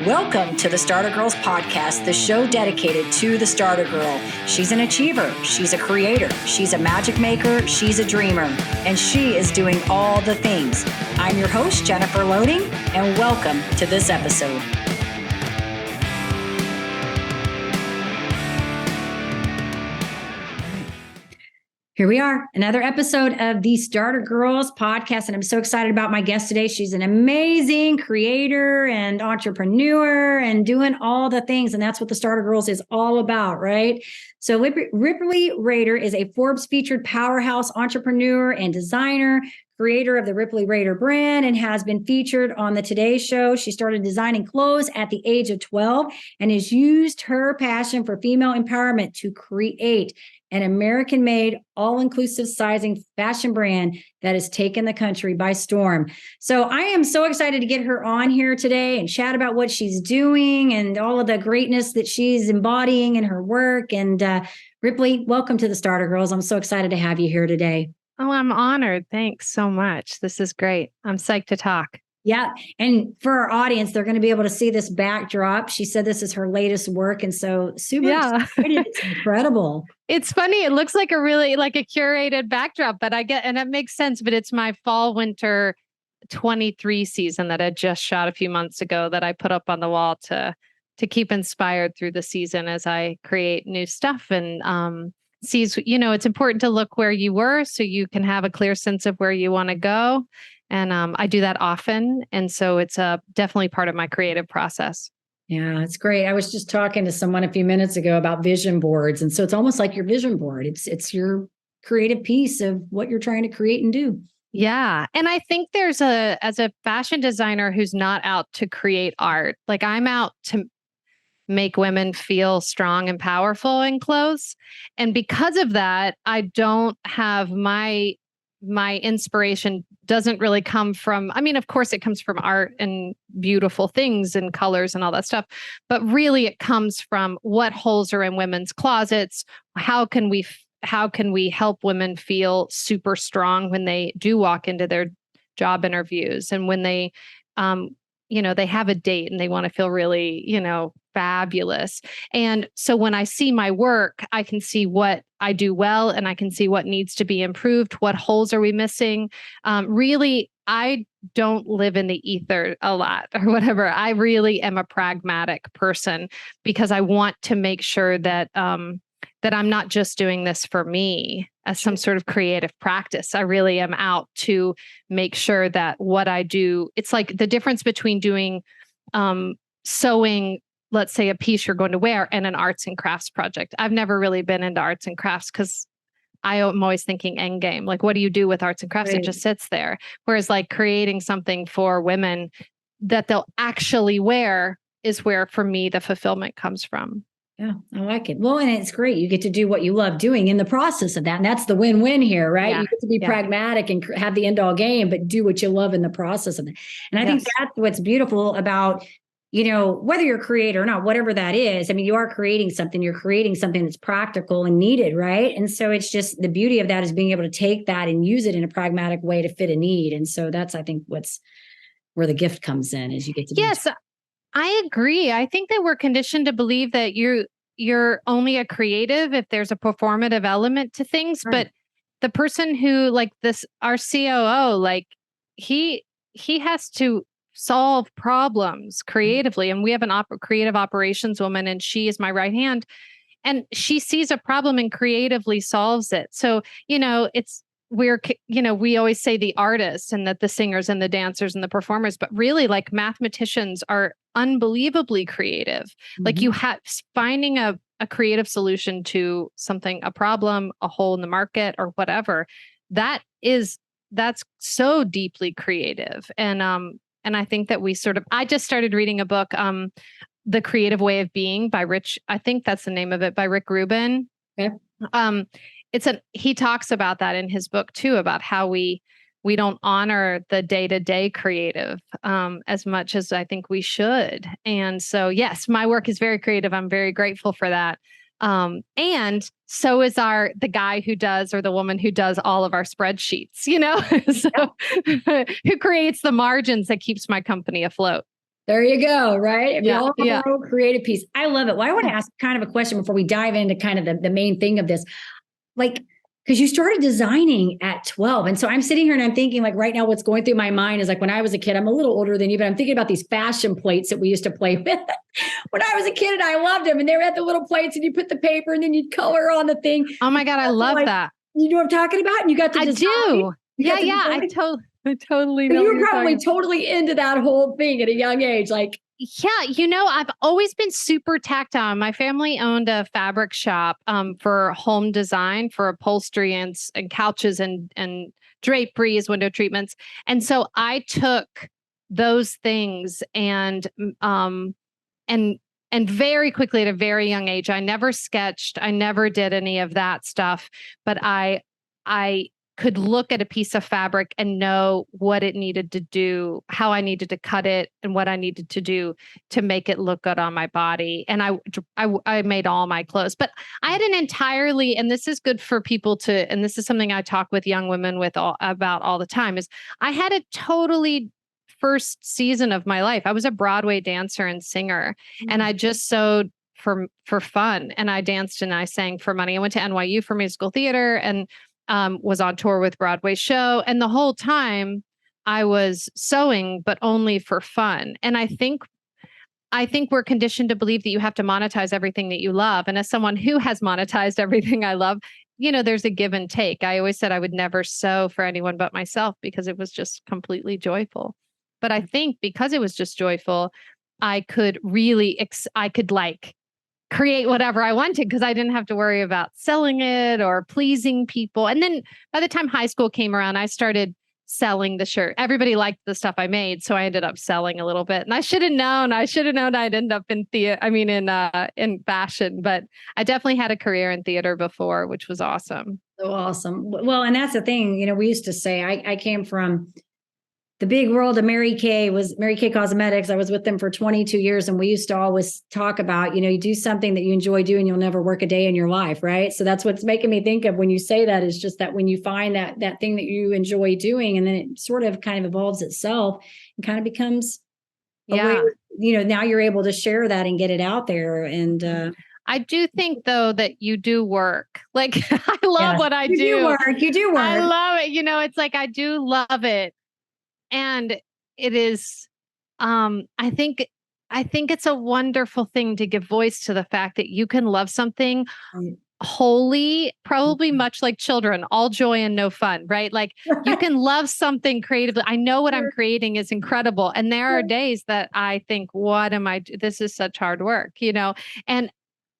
Welcome to the Starter Girls podcast, the show dedicated to the Starter Girl. She's an achiever, she's a creator, she's a magic maker, she's a dreamer, and she is doing all the things. I'm your host, Jennifer Loading, and welcome to this episode. Here we are, another episode of the Starter Girls podcast, and I'm so excited about my guest today. She's an amazing creator and entrepreneur and doing all the things, and that's what the Starter Girls is all about, right? So Ripley Raider is a Forbes featured powerhouse entrepreneur and designer, creator of the Ripley Raider brand, and has been featured on the Today Show. She started designing clothes at the age of 12 and has used her passion for female empowerment to create an American-made, all-inclusive sizing fashion brand that has taken the country by storm. So I am so excited to get her on here today and chat about what she's doing and all of the greatness that she's embodying in her work. And Ripley, welcome to the Starter Girls. I'm so excited to have you here today. Oh, I'm honored. Thanks so much. This is great. I'm psyched to talk. Yeah. And for our audience, they're going to be able to see this backdrop. She said this is her latest work. And so super excited. It's incredible. It's funny. It looks like a curated backdrop, but and it makes sense, but it's my fall winter 23 season that I just shot a few months ago that I put up on the wall to keep inspired through the season as I create new stuff and, it's important to look where you were so you can have a clear sense of where you want to go. And I do that often. And so it's definitely part of my creative process. Yeah, it's great. I was just talking to someone a few minutes ago about vision boards. And so it's almost like your vision board. It's your creative piece of what you're trying to create and do. Yeah. And I think as a fashion designer who's not out to create art, like I'm out to make women feel strong and powerful in clothes. And because of that, I don't have my inspiration doesn't really come from, of course it comes from art and beautiful things and colors and all that stuff, but really it comes from what holes are in women's closets. How can we help women feel super strong when they do walk into their job interviews and when they, they have a date and they want to feel really, fabulous. And so when I see my work, I can see what I do well and I can see what needs to be improved. What holes are we missing? Really, I don't live in the ether a lot or whatever. I really am a pragmatic person because I want to make sure that that I'm not just doing this for me as some sort of creative practice. I really am out to make sure that what I do, it's like the difference between doing sewing, let's say a piece you're going to wear, and an arts and crafts project. I've never really been into arts and crafts because I am always thinking end game. Like, what do you do with arts and crafts? Right. It just sits there. Whereas like creating something for women that they'll actually wear is where, for me, the fulfillment comes from. Yeah, I like it. Well, and it's great. You get to do what you love doing in the process of that. And that's the win-win here, right? Yeah. You get to be pragmatic and have the end-all game, but do what you love in the process of it. And I think that's what's beautiful about, whether you're a creator or not, whatever that is. You are creating something. You're creating something that's practical and needed, right? And so it's just the beauty of that is being able to take that and use it in a pragmatic way to fit a need. And so that's, I think, where the gift comes in, is you get to. Yes, I agree. I think that we're conditioned to believe that you're only a creative if there's a performative element to things. Right. But the person who, like our COO, like he has to solve problems creatively. And we have an creative operations woman, and she is my right hand. And she sees a problem and creatively solves it. So, we always say the artists and that the singers and the dancers and the performers, but really like mathematicians are unbelievably creative. Mm-hmm. Like you have finding a creative solution to something, a problem, a hole in the market or whatever, that's so deeply creative. And I think that I just started reading a book, The Creative Way of Being by I think that's the name of it, by Rick Rubin. Okay. He talks about that in his book too, about how we don't honor the day-to-day creative as much as I think we should. And so, yes, my work is very creative. I'm very grateful for that. And so is the guy who does, or the woman who does all of our spreadsheets, who creates the margins that keeps my company afloat. There you go. Right. We all have Yeah. our own creative piece. I love it. Well, I want to ask kind of a question before we dive into kind of the main thing of this. Like, because you started designing at 12. And so I'm sitting here and I'm thinking, like, right now, what's going through my mind is like, when I was a kid, I'm a little older than you, but I'm thinking about these fashion plates that we used to play with when I was a kid, and I loved them. And they were at the little plates, and you put the paper and then you'd color on the thing. Oh my God, I love that. You know what I'm talking about? And you got to I design. do. Yeah. I totally know. You were probably totally into that whole thing at a young age. Like, yeah, I've always been super tactile. My family owned a fabric shop for home design, for upholstery and couches and draperies, window treatments. And so I took those things and very quickly at a very young age, I never sketched, I never did any of that stuff, but I could look at a piece of fabric and know what it needed to do, how I needed to cut it, and what I needed to do to make it look good on my body. And I made all my clothes, but I had an entirely, and this is good for people to, and this is something I talk with young women about all the time, is I had a totally first season of my life. I was a Broadway dancer and singer, and I just sewed for fun, and I danced and I sang for money. I went to NYU for musical theater and was on tour with Broadway show. And the whole time I was sewing, but only for fun. And I think we're conditioned to believe that you have to monetize everything that you love. And as someone who has monetized everything I love, there's a give and take. I always said I would never sew for anyone but myself because it was just completely joyful. But I think because it was just joyful, I could really, create whatever I wanted because I didn't have to worry about selling it or pleasing people. And then by the time high school came around, I started selling the shirt. Everybody liked the stuff I made, so I ended up selling a little bit. And I should have known I'd end up in in fashion, but I definitely had a career in theater before, which was awesome. So awesome. Well, and that's the thing, we used to say, I came from the big world of Mary Kay Cosmetics. I was with them for 22 years. And we used to always talk about, you do something that you enjoy doing, you'll never work a day in your life. Right. So that's what's making me think of when you say that, is just that when you find that thing that you enjoy doing, and then it sort of kind of evolves itself and kind of becomes a way, now you're able to share that and get it out there. And, I do think though that you do work. Like I love what I do. You do work. I love it. It's like, I do love it. And it is, I think it's a wonderful thing to give voice to the fact that you can love something wholly, probably much like children, all joy and no fun, right? Like you can love something creatively. I know what I'm creating is incredible. And there are days that I think, this is such hard work,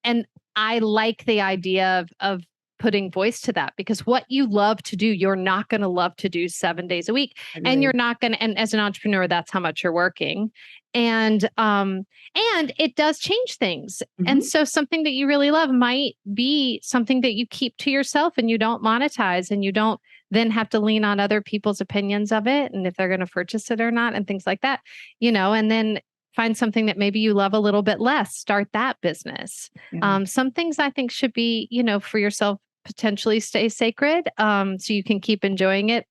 and I like the idea of putting voice to that, because what you love to do, you're not going to love to do 7 days a week. And you're not going to, and as an entrepreneur, that's how much you're working. And it does change things. Mm-hmm. And so something that you really love might be something that you keep to yourself and you don't monetize, and you don't then have to lean on other people's opinions of it, and if they're going to purchase it or not, and things like that, and then find something that maybe you love a little bit less, start that business. Yeah. Some things I think should be, for yourself, potentially stay sacred, so you can keep enjoying it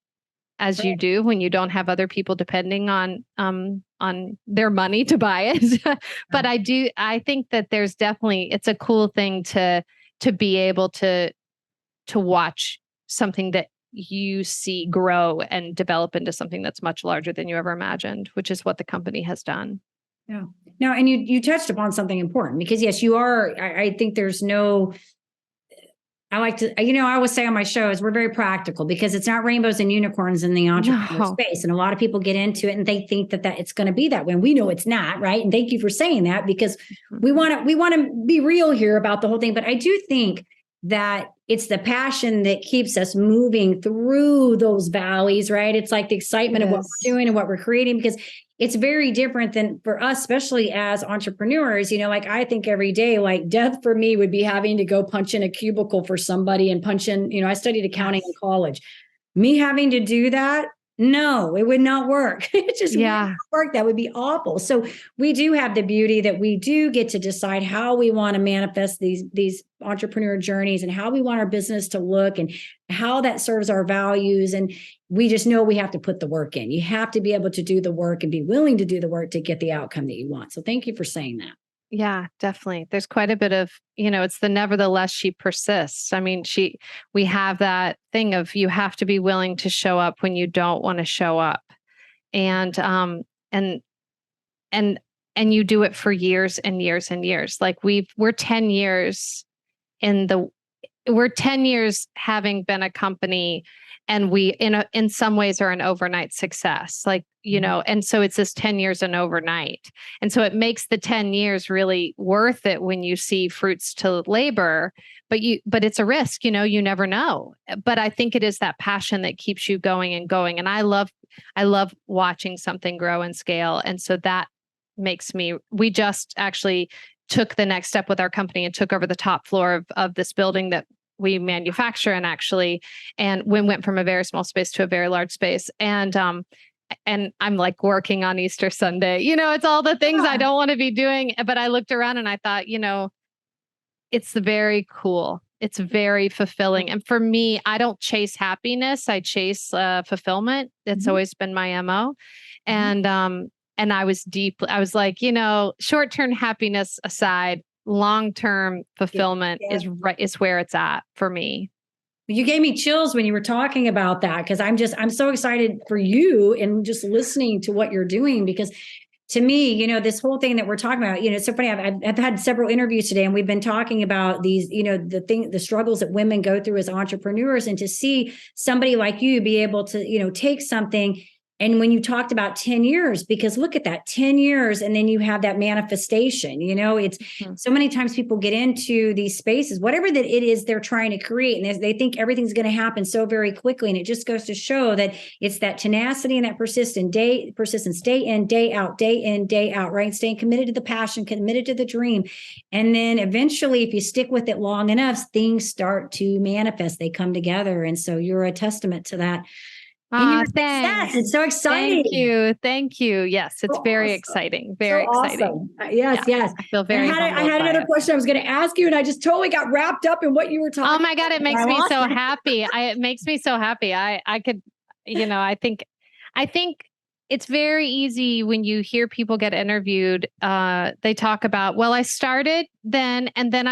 as you do when you don't have other people depending on their money to buy it. But I think that there's definitely, it's a cool thing to be able to watch something that you see grow and develop into something that's much larger than you ever imagined, which is what the company has done. Yeah. No, and you touched upon something important, because yes, you are, I think there's no, I like to, I always say on my shows, we're very practical, because it's not rainbows and unicorns in the entrepreneur space. And a lot of people get into it and they think that it's going to be that way. And we know it's not, right? And thank you for saying that, because we want to be real here about the whole thing. But I do think that it's the passion that keeps us moving through those valleys, right? It's like the excitement of what we're doing and what we're creating, because it's very different than for us, especially as entrepreneurs. Like I think every day, like death for me would be having to go punch in a cubicle for somebody and punch in, I studied accounting in college. Me having to do that No, it would not work. It just would Yeah. not work. That would be awful. So we do have the beauty that we do get to decide how we want to manifest these entrepreneur journeys and how we want our business to look and how that serves our values. And we just know we have to put the work in. You have to be able to do the work and be willing to do the work to get the outcome that you want. So thank you for saying that. Yeah, definitely. There's quite a bit of, it's the nevertheless she persists. I mean, we have that thing of you have to be willing to show up when you don't want to show up. And and and and you do it for years and years and years. Like we're 10 years in the we're 10 years having been a company, and we in some ways are an overnight success, like, and so it's this 10 years and overnight. And so it makes the 10 years really worth it when you see fruits to labor, but it's a risk, you never know. But I think it is that passion that keeps you going and going. And I love watching something grow and scale. And so that we just actually took the next step with our company and took over the top floor of this building that we manufacture, and we went from a very small space to a very large space. And I'm like working on Easter Sunday, it's all the things I don't want to be doing. But I looked around and I thought, it's very cool. It's very fulfilling. And for me, I don't chase happiness. I chase fulfillment. It's always been my MO. And I was like, short-term happiness aside, long-term fulfillment is where it's at for me. You gave me chills when you were talking about that, because I'm so excited for you and just listening to what you're doing, because to me, this whole thing that we're talking about, it's so funny. I've had several interviews today, and we've been talking about these, the struggles that women go through as entrepreneurs, and to see somebody like you be able to, take something. And when you talked about 10 years, because look at that, 10 years, and then you have that manifestation, it's so many times people get into these spaces, whatever that it is they're trying to create, and they think everything's going to happen so very quickly. And it just goes to show that it's that tenacity and that persistence, day in, day out, right? Staying committed to the passion, committed to the dream. And then eventually, if you stick with it long enough, things start to manifest, they come together. And so you're a testament to that. Thanks. It's so exciting. Thank you. Yes, it's very exciting. Very exciting. Awesome. Yes. I feel very I had another question I was going to ask you, and I just totally got wrapped up in what you were talking about. Oh my God, it makes me so happy. It makes me so happy. I could, I think it's very easy when you hear people get interviewed. They talk about, well, I started then, and then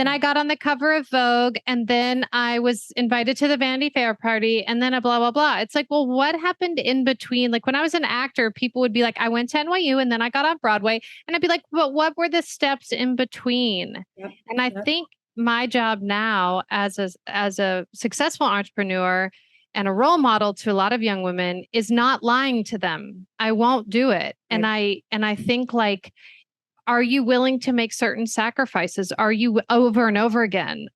I got on the cover of Vogue, and then I was invited to the Vanity Fair party, and then a blah, blah, blah. It's like, well, what happened in between? Like when I was an actor, people would be like, I went to NYU and then I got on Broadway, and I'd be like, but what were the steps in between? Yep. And I think my job now as a successful entrepreneur and a role model to a lot of young women is not lying to them. I won't do it. Right. And I think, like, are you willing to make certain sacrifices? Are you over and over again?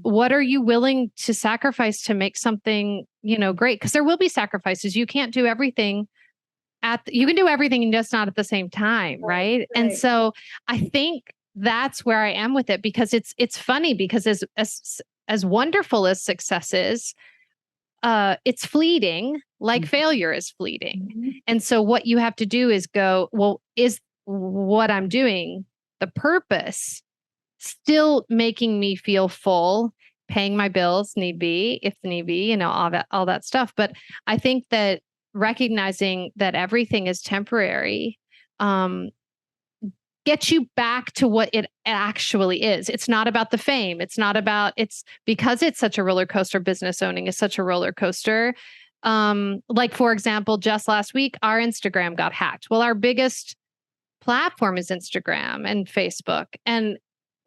What are you willing to sacrifice to make something, great? Because there will be sacrifices. You can't do everything you can do everything and just not at the same time. Right. And so I think that's where I am with it, because it's funny, because as wonderful as success is, it's fleeting, like failure is fleeting. And so what you have to do is go, well, is what I'm doing, the purpose, still making me feel full, paying my bills, if need be, all that stuff. But I think that recognizing that everything is temporary, gets you back to what it actually is. It's not about the fame. It's because it's such a roller coaster. Business owning is such a roller coaster. Like, for example, just last week, our Instagram got hacked. Well, our biggest platform is Instagram and Facebook, and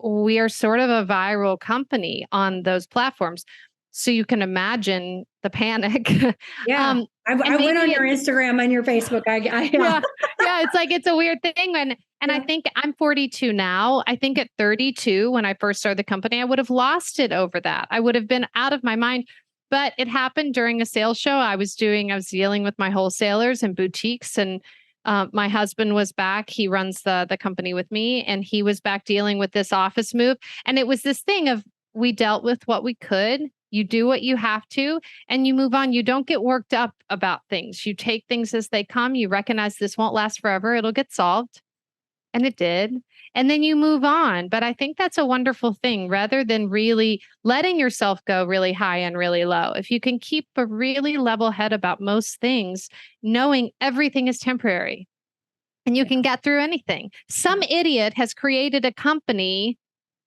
we are sort of a viral company on those platforms. So you can imagine the panic. Yeah. I went on your Instagram and your Facebook. Yeah. It's like, it's a weird thing. And I think I'm 42 now. I think at 32, when I first started the company, I would have lost it over that. I would have been out of my mind. But it happened during a sales show I was dealing with my wholesalers and boutiques, and my husband was back. He runs the company with me, and he was back dealing with this office move. And it was this thing of, we dealt with what we could. You do what you have to, and you move on. You don't get worked up about things. You take things as they come. You recognize this won't last forever. It'll get solved. And it did. And then you move on. But I think that's a wonderful thing rather than really letting yourself go really high and really low. If you can keep a really level head about most things, knowing everything is temporary and you can get through anything. Some idiot has created a company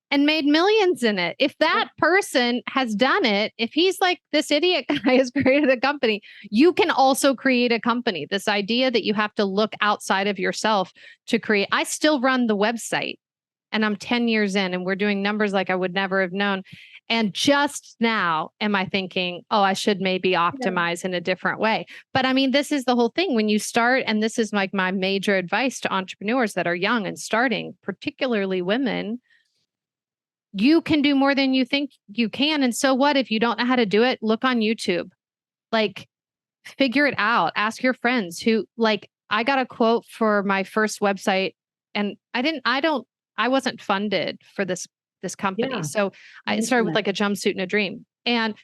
and made millions in it. If that person has done it, if he's like this idiot guy has created a company, you can also create a company. This idea that you have to look outside of yourself to create. I still run the website and I'm 10 years in and we're doing numbers like I would never have known. And just now am I thinking, oh, I should maybe optimize in a different way. But I mean, this is the whole thing. When you start, and this is like my major advice to entrepreneurs that are young and starting, particularly women, you can do more than you think you can. And so what if you don't know how to do it? Look on YouTube, like figure it out. Ask your friends who, like, I got a quote for my first website and I wasn't funded for this company. Yeah. So I started with like a jumpsuit and a dream, and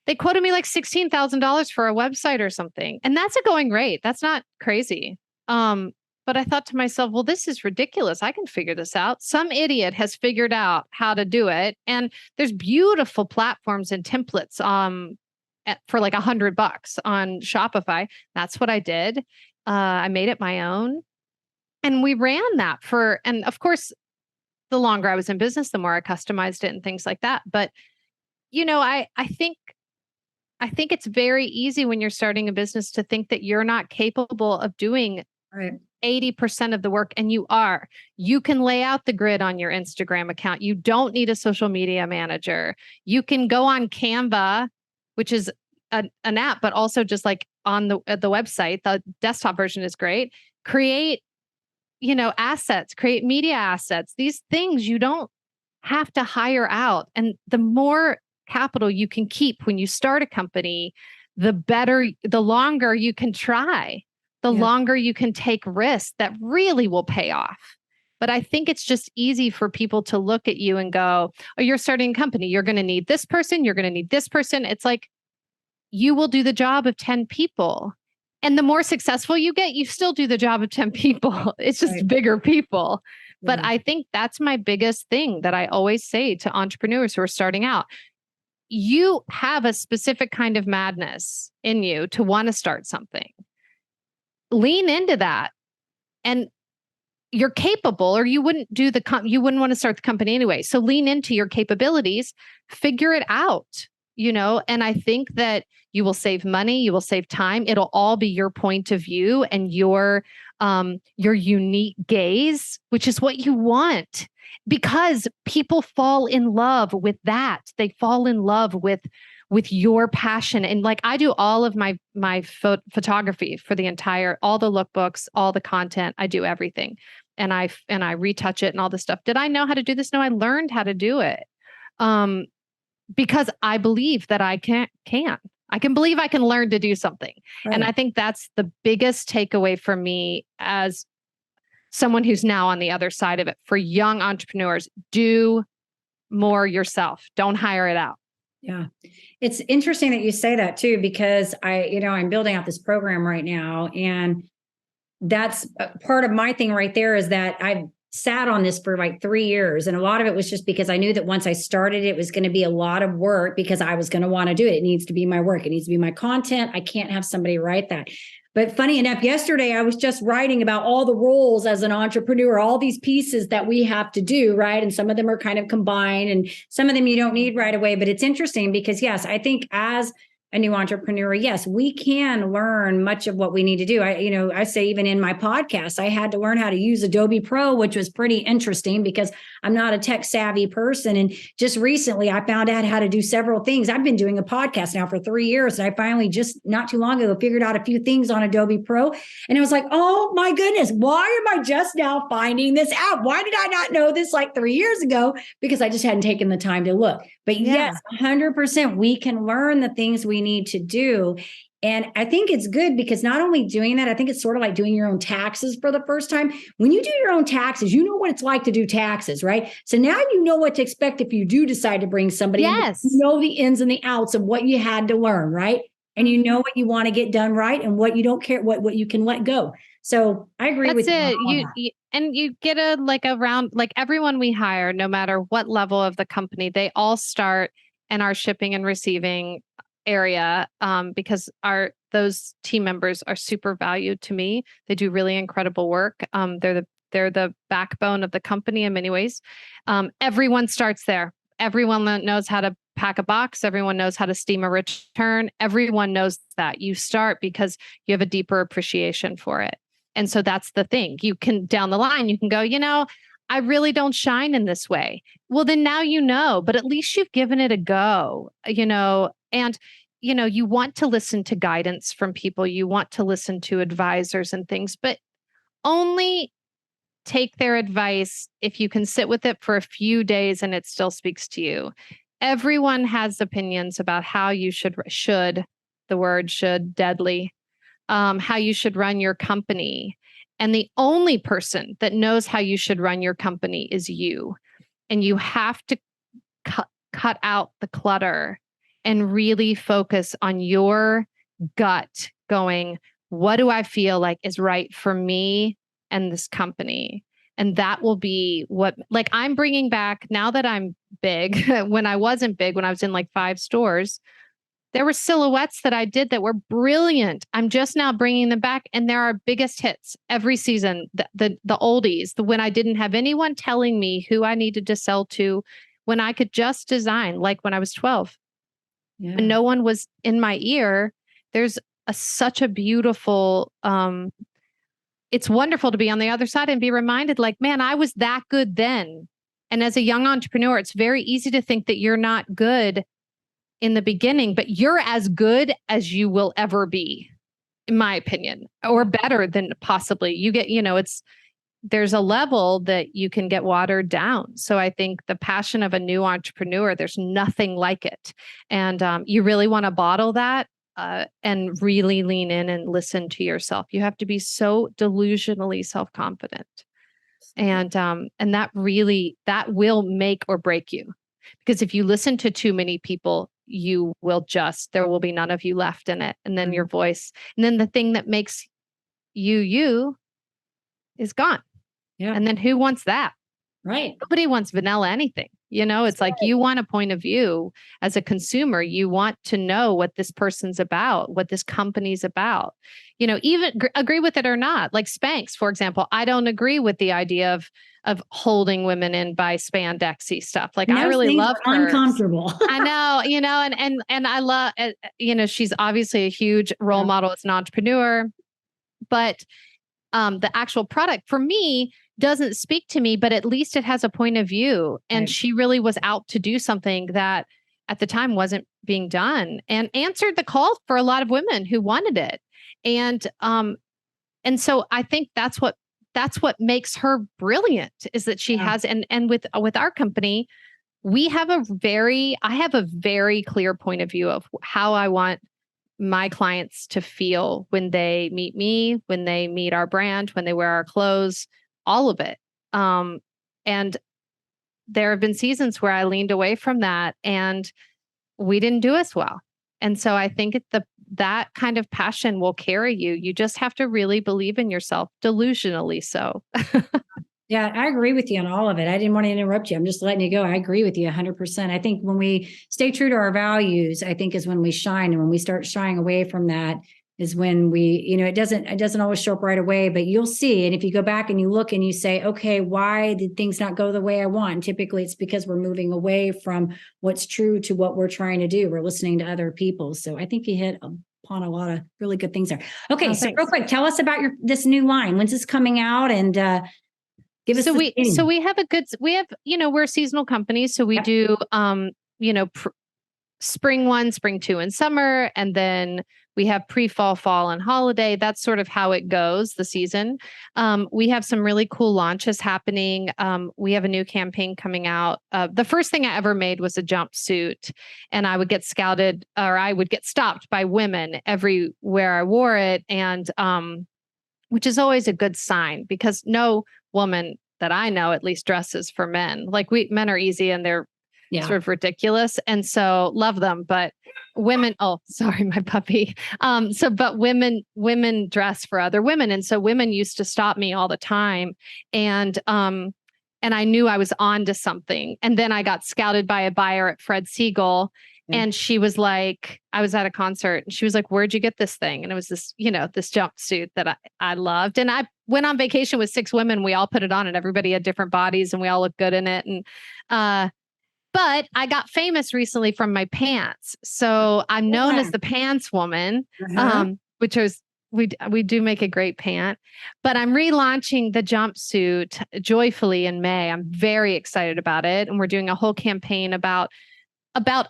they quoted me like $16,000 for a website or something. And that's a going rate. That's not crazy. But I thought to myself, well, this is ridiculous. I can figure this out. Some idiot has figured out how to do it. And there's beautiful platforms and templates for like $100 on Shopify. That's what I did. I made it my own. And we ran that and of course, the longer I was in business, the more I customized it and things like that. But, I think it's very easy when you're starting a business to think that you're not capable of doing 80% of the work, and you are. You can lay out the grid on your Instagram account. You don't need a social media manager. You can go on Canva, which is an app, but also just like on the website, the desktop version is great. Create, assets, create media assets. These things you don't have to hire out. And the more capital you can keep when you start a company, the better, the longer you can try. The longer you can take risks that really will pay off. But I think it's just easy for people to look at you and go, oh, you're starting a company. You're going to need this person. You're going to need this person. It's like, you will do the job of 10 people. And the more successful you get, you still do the job of 10 people. It's just bigger people. Yeah. But I think that's my biggest thing that I always say to entrepreneurs who are starting out. You have a specific kind of madness in you to want to start something. Lean into that, and you're capable, or you wouldn't do you wouldn't want to start the company anyway. So lean into your capabilities, figure it out, and I think that you will save money, you will save time. It'll all be your point of view and your unique gaze, which is what you want, because people fall in love with that. They fall in love with your passion. And like, I do all of my photography for all the lookbooks, all the content. I do everything. And I retouch it and all this stuff. Did I know how to do this? No, I learned how to do it. Because I believe that I can believe I can learn to do something. Right. And I think that's the biggest takeaway for me as someone who's now on the other side of it. For young entrepreneurs, do more yourself. Don't hire it out. Yeah. It's interesting that you say that too, because I'm building out this program right now, and that's part of my thing right there, is that I've sat on this for like 3 years. And a lot of it was just because I knew that once I started, it was going to be a lot of work, because I was going to want to do it. It needs to be my work. It needs to be my content. I can't have somebody write that. But funny enough, yesterday I was just writing about all the roles as an entrepreneur, all these pieces that we have to do, right? And some of them are kind of combined, and some of them you don't need right away. But it's interesting because, yes, I think as a new entrepreneur, yes, we can learn much of what we need to do. I say even in my podcast, I had to learn how to use Adobe Pro, which was pretty interesting because I'm not a tech savvy person. And just recently I found out how to do several things. I've been doing a podcast now for 3 years. And I finally just not too long ago figured out a few things on Adobe Pro. And it was like, oh my goodness, why am I just now finding this out? Why did I not know this like 3 years ago? Because I just hadn't taken the time to look. But yes, 100%, we can learn the things we need to do. And I think it's good because not only doing that, I think it's sort of like doing your own taxes for the first time. When you do your own taxes, you know what it's like to do taxes, right? So now you know what to expect if you do decide to bring somebody in. Yes. You know the ins and the outs of what you had to learn, right? And you know what you want to get done right and what you don't care, what you can let go. So I agree with That's you on it. all that. You and you get a round, like everyone we hire, no matter what level of the company, they all start in our shipping and receiving area, because those team members are super valued to me. They do really incredible work. They're the backbone of the company in many ways. Everyone starts there. Everyone knows how to pack a box. Everyone knows how to steam a return. Everyone knows that. You start because you have a deeper appreciation for it. And so that's the thing. You can, down the line, you can go, I really don't shine in this way. Well, then now you know, but at least you've given it a go, and you want to listen to guidance from people. You want to listen to advisors and things, but only take their advice if you can sit with it for a few days and it still speaks to you. Everyone has opinions about how you should, the word should, deadly, how you should run your company. And the only person that knows how you should run your company is you. And you have to cut out the clutter and really focus on your gut going, what do I feel like is right for me and this company? And that will be what, like, I'm bringing back now that I'm big. When I wasn't big, when I was in like 5 stores, there were silhouettes that I did that were brilliant. I'm just now bringing them back, and there are biggest hits every season. The oldies, when I didn't have anyone telling me who I needed to sell to, when I could just design, like when I was 12, and no one was in my ear. There's such a beautiful. It's wonderful to be on the other side and be reminded, like, man, I was that good then. And as a young entrepreneur, it's very easy to think that you're not good in the beginning, but you're as good as you will ever be, in my opinion, or better than possibly. You get, there's a level that you can get watered down. So I think the passion of a new entrepreneur, there's nothing like it. And you really want to bottle that and really lean in and listen to yourself. You have to be so delusionally self-confident. And that will make or break you. Because if you listen to too many people, there will be none of you left in it. And then your voice, and then the thing that makes you is gone. Yeah. And then who wants that? Right. Nobody wants vanilla anything. It's like you want a point of view as a consumer. You want to know what this person's about, what this company's about. Even agree with it or not. Like Spanx, for example, I don't agree with the idea of holding women in by spandexy stuff. Like, I really love her. Uncomfortable. I know, and I love, she's obviously a huge role model as an entrepreneur, but the actual product for me doesn't speak to me, but at least it has a point of view. And she really was out to do something that at the time wasn't being done, and answered the call for a lot of women who wanted it. And so I think that's what makes her brilliant, is that she has, and with our company, I have a very clear point of view of how I want my clients to feel when they meet me, when they meet our brand, when they wear our clothes, all of it. And there have been seasons where I leaned away from that and we didn't do as well. And so I think that kind of passion will carry you. You just have to really believe in yourself, delusionally so. Yeah, I agree with you on all of it. I didn't want to interrupt you. I'm just letting you go. I agree with you 100%. I think when we stay true to our values, I think is when we shine. And when we start shying away from that is when we, it doesn't always show up right away, but you'll see. And if you go back and you look and you say, okay, why did things not go the way I want? And typically it's because we're moving away from what's true to what we're trying to do. We're listening to other people. So I think you hit upon a lot of really good things there. Okay. So real quick, tell us about this new line. When's this coming out? And, we have we're a seasonal company. So we do, spring 1, spring 2, and summer. And then We have pre-fall, fall, and holiday. That's sort of how it goes, the season. We have some really cool launches happening. We have a new campaign coming out. The first thing I ever made was a jumpsuit, and I would get scouted, or I would get stopped by women everywhere I wore it. And which is always a good sign, because no woman that I know at least dresses for men. Like, men are easy and they're sort of ridiculous. And so love them, but women, oh, sorry, my puppy. But women dress for other women. And so women used to stop me all the time. And I knew I was on to something. And then I got scouted by a buyer at Fred Siegel. And she was like, I was at a concert and she was like, where'd you get this thing? And it was this, this jumpsuit that I loved. And I went on vacation with 6 women. We all put it on and everybody had different bodies and we all looked good in it. And, but I got famous recently from my pants. So I'm known as the pants woman, which is, we do make a great pant, but I'm relaunching the jumpsuit joyfully in May. I'm very excited about it. And we're doing a whole campaign about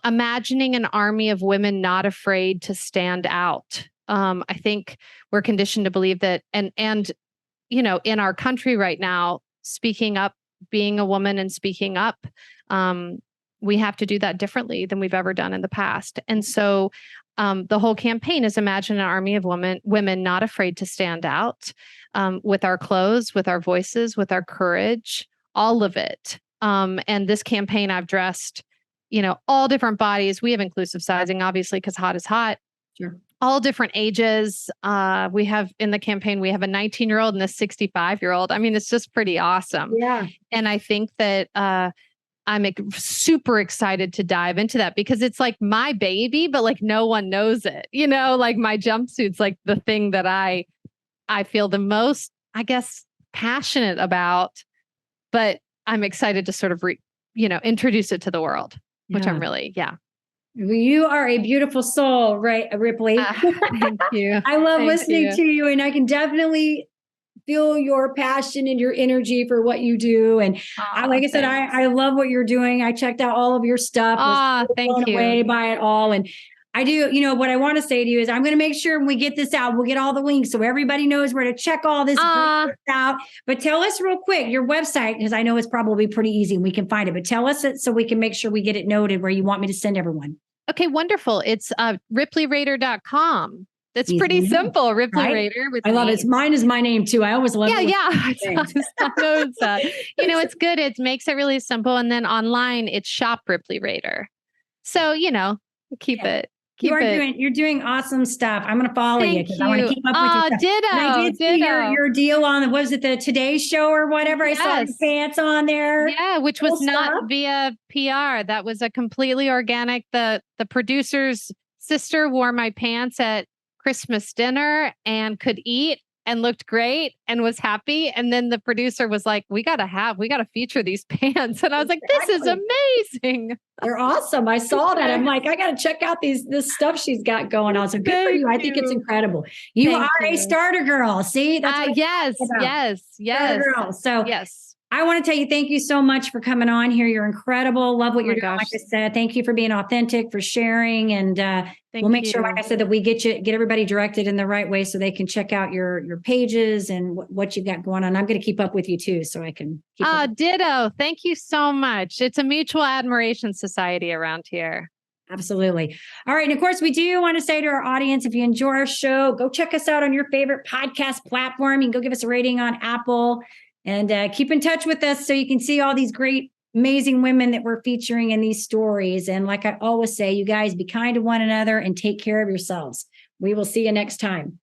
imagining an army of women not afraid to stand out. I think we're conditioned to believe that, and in our country right now, speaking up, being a woman and speaking up, we have to do that differently than we've ever done in the past. And so the whole campaign is imagine an army of women not afraid to stand out, with our clothes, with our voices, with our courage, all of it. And this campaign, I've dressed all different bodies. We have inclusive sizing, obviously, because hot is hot. Sure. All different ages. We have in the campaign, we have a 19-year-old and a 65-year-old. I mean, it's just pretty awesome. Yeah. And I think that I'm super excited to dive into that, because it's like my baby, but like no one knows it. Like my jumpsuit's like the thing that I feel the most, I guess, passionate about, but I'm excited to sort of introduce it to the world. Which I'm really, You are a beautiful soul, right, Ripley? Thank you. I love listening to you, and I can definitely feel your passion and your energy for what you do. And like I said, I love what you're doing. I checked out all of your stuff. Was blown away by it all. And I do, what I want to say to you is I'm going to make sure when we get this out, we'll get all the links so everybody knows where to check all this out. But tell us real quick, your website, because I know it's probably pretty easy and we can find it, but tell us it so we can make sure we get it noted where you want me to send everyone. Okay, wonderful. It's RipleyRaider.com. That's pretty simple. Ripley Raider. I love it. Mine is my name too. I always love it. I know it's good. It makes it really simple. And then online, it's Shop Ripley Raider. So, keep it. You're doing awesome stuff. I'm going to follow you because I want to keep up with you. Ditto. And I did see your deal on, was it the Today Show or whatever? Yes. I saw your pants on there. Yeah, which was not via PR. That was a completely organic. The producer's sister wore my pants at Christmas dinner and could eat and looked great and was happy. And then the producer was like, we got to feature these pants. And I was like, this is amazing. They're awesome. I saw that. I'm like, I got to check out this stuff she's got going on. So good for you. I think it's incredible. You are a starter girl. See? That's yes. Starter girl. So yes. I want to tell you, thank you so much for coming on here. You're incredible. Love what you're doing. Like I said, thank you for being authentic, for sharing. And we'll make sure, like I said, that we get everybody directed in the right way so they can check out your pages and what you've got going on. I'm going to keep up with you too, so I can keep up. Ditto. Thank you so much. It's a mutual admiration society around here. Absolutely. All right. And of course, we do want to say to our audience, if you enjoy our show, go check us out on your favorite podcast platform. You can go give us a rating on Apple. And keep in touch with us so you can see all these great, amazing women that we're featuring in these stories. And like I always say, you guys be kind to one another and take care of yourselves. We will see you next time.